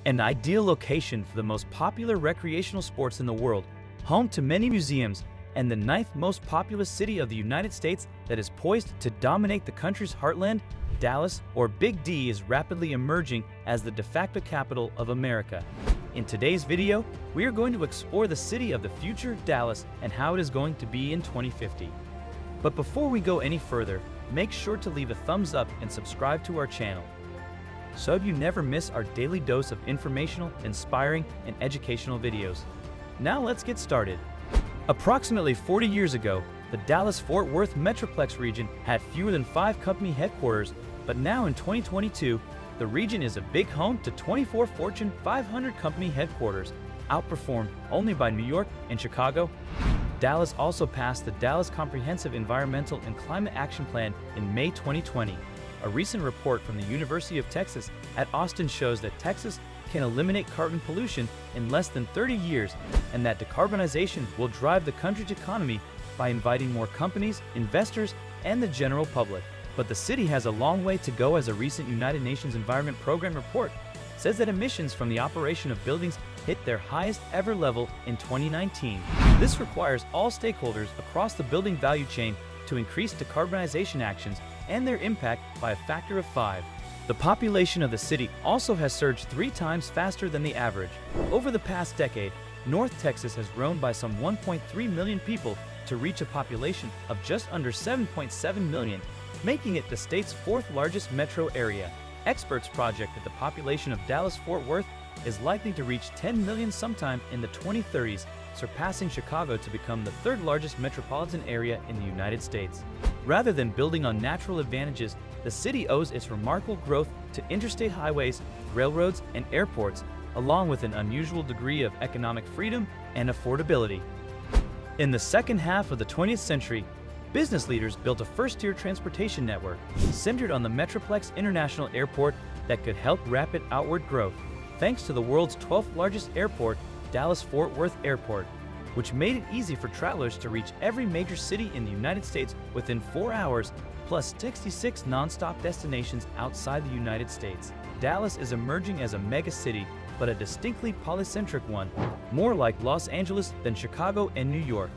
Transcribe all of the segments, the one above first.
An ideal location for the most popular recreational sports in the world, home to many museums, and the ninth most populous city of the United States that is poised to dominate the country's heartland, Dallas, or Big D, is rapidly emerging as the de facto capital of America. In today's video, we are going to explore the city of the future, Dallas, and how it is going to be in 2050. But before we go any further, make sure to leave a thumbs up and subscribe to our channel, so you never miss our daily dose of informational, inspiring, and educational videos. Now let's get started. Approximately 40 years ago, the Dallas-Fort Worth Metroplex region had fewer than 5 company headquarters, but now in 2022, the region is a big home to 24 Fortune 500 company headquarters, outperformed only by New York and Chicago. Dallas also passed the Dallas Comprehensive Environmental and Climate Action Plan in May 2020. A recent report from the University of Texas at Austin shows that Texas can eliminate carbon pollution in less than 30 years, and that decarbonization will drive the country's economy by inviting more companies, investors, and the general public. But the city has a long way to go, as a recent United Nations Environment Program report says that emissions from the operation of buildings hit their highest ever level in 2019. This requires all stakeholders across the building value chain to increase decarbonization actions and their impact by a factor of 5. The population of the city also has surged 3 times faster than the average. Over the past decade, North Texas has grown by some 1.3 million people to reach a population of just under 7.7 million, making it the state's 4th largest metro area. Experts project that the population of Dallas-Fort Worth is likely to reach 10 million sometime in the 2030s, surpassing Chicago to become the 3rd largest metropolitan area in the United States. Rather than building on natural advantages, the city owes its remarkable growth to interstate highways, railroads, and airports, along with an unusual degree of economic freedom and affordability. In the second half of the 20th century, business leaders built a first-tier transportation network centered on the Metroplex International Airport that could help rapid outward growth, thanks to the world's 12th largest airport, Dallas-Fort Worth Airport, which made it easy for travelers to reach every major city in the United States within 4 hours, plus 66 non-stop destinations outside the United States. Dallas is emerging as a mega city, but a distinctly polycentric one, more like Los Angeles than Chicago and New York.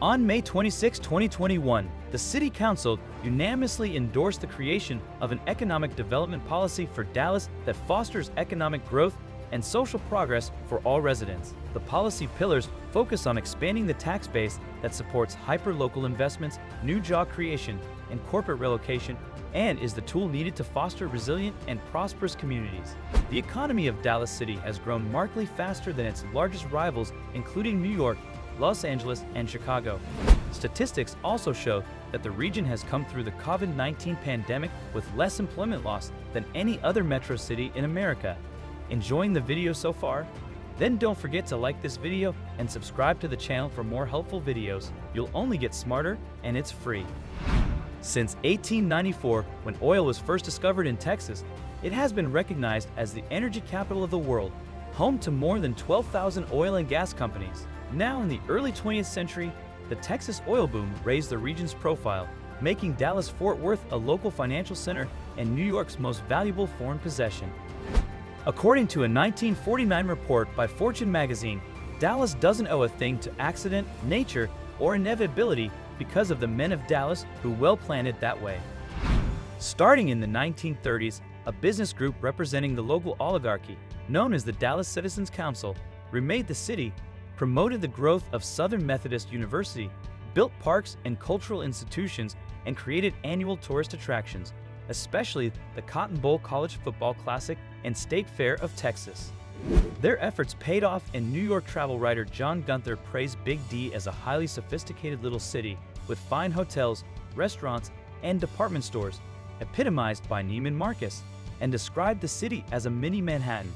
On May 26, 2021, the City Council unanimously endorsed the creation of an economic development policy for Dallas that fosters economic growth and social progress for all residents. The policy pillars focus on expanding the tax base that supports hyper-local investments, new job creation, and corporate relocation, and is the tool needed to foster resilient and prosperous communities. The economy of Dallas City has grown markedly faster than its largest rivals, including New York, Los Angeles, and Chicago. Statistics also show that the region has come through the COVID-19 pandemic with less employment loss than any other metro city in America. Enjoying the video so far? Then don't forget to like this video and subscribe to the channel for more helpful videos. You'll only get smarter, and it's free. Since 1894, when oil was first discovered in Texas, it has been recognized as the energy capital of the world, home to more than 12,000 oil and gas companies. Now, in the early 20th century, the Texas oil boom raised the region's profile, making Dallas-Fort Worth a local financial center and New York's most valuable foreign possession. According to a 1949 report by Fortune magazine, Dallas doesn't owe a thing to accident, nature, or inevitability because of the men of Dallas who well planned it that way. Starting in the 1930s, a business group representing the local oligarchy, known as the Dallas Citizens Council, remade the city, promoted the growth of Southern Methodist University, built parks and cultural institutions, and created annual tourist attractions, especially the Cotton Bowl College Football Classic and State Fair of Texas. Their efforts paid off, and New York travel writer John Gunther praised Big D as a highly sophisticated little city with fine hotels, restaurants, and department stores, epitomized by Neiman Marcus, and described the city as a mini Manhattan.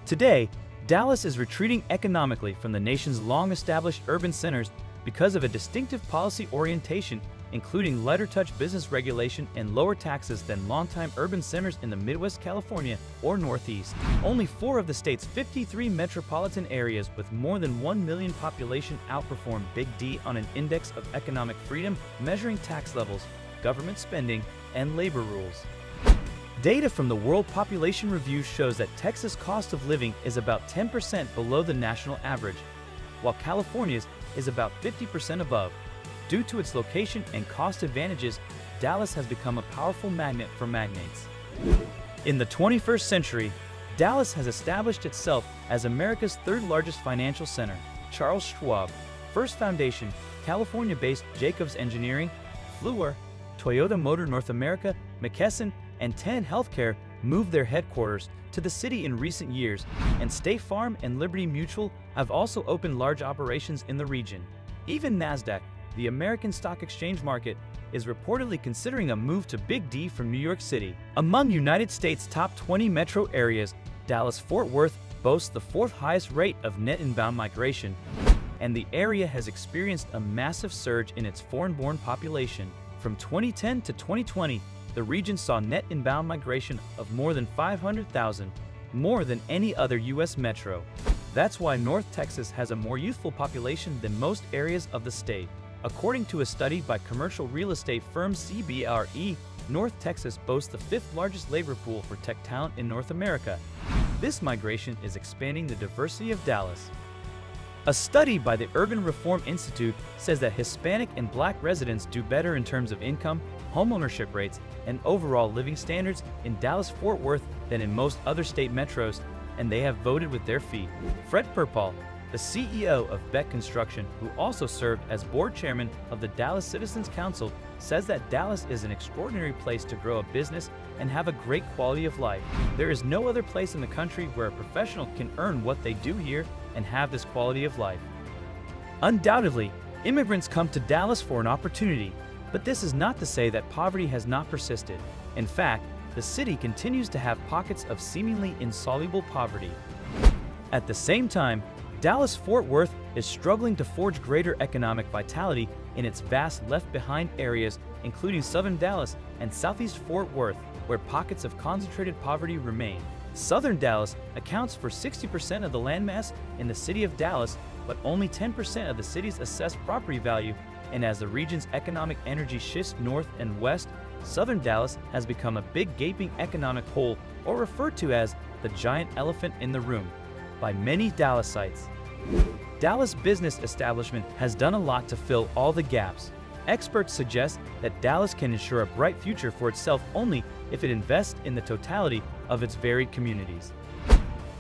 Today, Dallas is retreating economically from the nation's long-established urban centers because of a distinctive policy orientation, including lighter-touch business regulation and lower taxes than longtime urban centers in the Midwest, California, or Northeast. Only 4 of the state's 53 metropolitan areas with more than 1 million population outperform Big D on an index of economic freedom, measuring tax levels, government spending, and labor rules. Data from the World Population Review shows that Texas' cost of living is about 10% below the national average, while California's is about 50% above. Due to its location and cost advantages, Dallas has become a powerful magnet for magnates. In the 21st century, Dallas has established itself as America's third largest financial center. Charles Schwab, First Foundation, California-based Jacobs Engineering, Fluor, Toyota Motor North America, McKesson, and Tenet Healthcare moved their headquarters to the city in recent years, and State Farm and Liberty Mutual have also opened large operations in the region. Even NASDAQ, the American stock exchange market, is reportedly considering a move to Big D from New York City. Among United States' top 20 metro areas, Dallas-Fort Worth boasts the fourth highest rate of net inbound migration, and the area has experienced a massive surge in its foreign-born population. From 2010 to 2020, the region saw net inbound migration of more than 500,000, more than any other U.S. metro. That's why North Texas has a more youthful population than most areas of the state. According to a study by commercial real estate firm CBRE, North Texas boasts the fifth largest labor pool for tech talent in North America. This migration is expanding the diversity of Dallas. A study by the Urban Reform Institute says that Hispanic and Black residents do better in terms of income, homeownership rates, and overall living standards in Dallas-Fort Worth than in most other state metros, and they have voted with their feet. Fred Perpall, the CEO of Beck Construction, who also served as board chairman of the Dallas Citizens Council, says that Dallas is an extraordinary place to grow a business and have a great quality of life. There is no other place in the country where a professional can earn what they do here and have this quality of life. Undoubtedly, immigrants come to Dallas for an opportunity, but this is not to say that poverty has not persisted. In fact, the city continues to have pockets of seemingly insoluble poverty. At the same time, Dallas-Fort Worth is struggling to forge greater economic vitality in its vast left-behind areas, including southern Dallas and southeast Fort Worth, where pockets of concentrated poverty remain. Southern Dallas accounts for 60% of the landmass in the city of Dallas, but only 10% of the city's assessed property value, and as the region's economic energy shifts north and west, southern Dallas has become a big gaping economic hole, or referred to as the giant elephant in the room, by many Dallasites. Dallas business establishment has done a lot to fill all the gaps. Experts suggest that Dallas can ensure a bright future for itself only if it invests in the totality of its varied communities.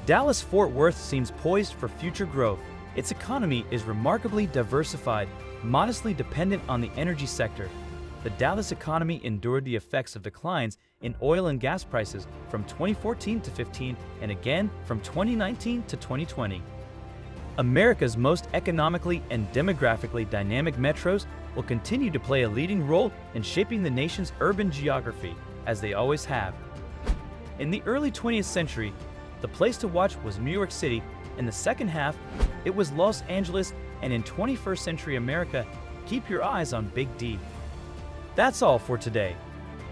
Dallas-Fort Worth seems poised for future growth. Its economy is remarkably diversified, modestly dependent on the energy sector. The Dallas economy endured the effects of declines in oil and gas prices from 2014 to 15 and again from 2019 to 2020. America's most economically and demographically dynamic metros will continue to play a leading role in shaping the nation's urban geography, as they always have. In the early 20th century, the place to watch was New York City. In the second half, it was Los Angeles, and in 21st century America, keep your eyes on Big D. That's all for today.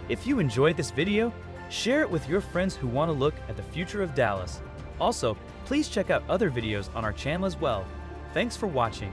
If you enjoyed this video, share it with your friends who want to look at the future of Dallas. Also, please check out other videos on our channel as well. Thanks for watching.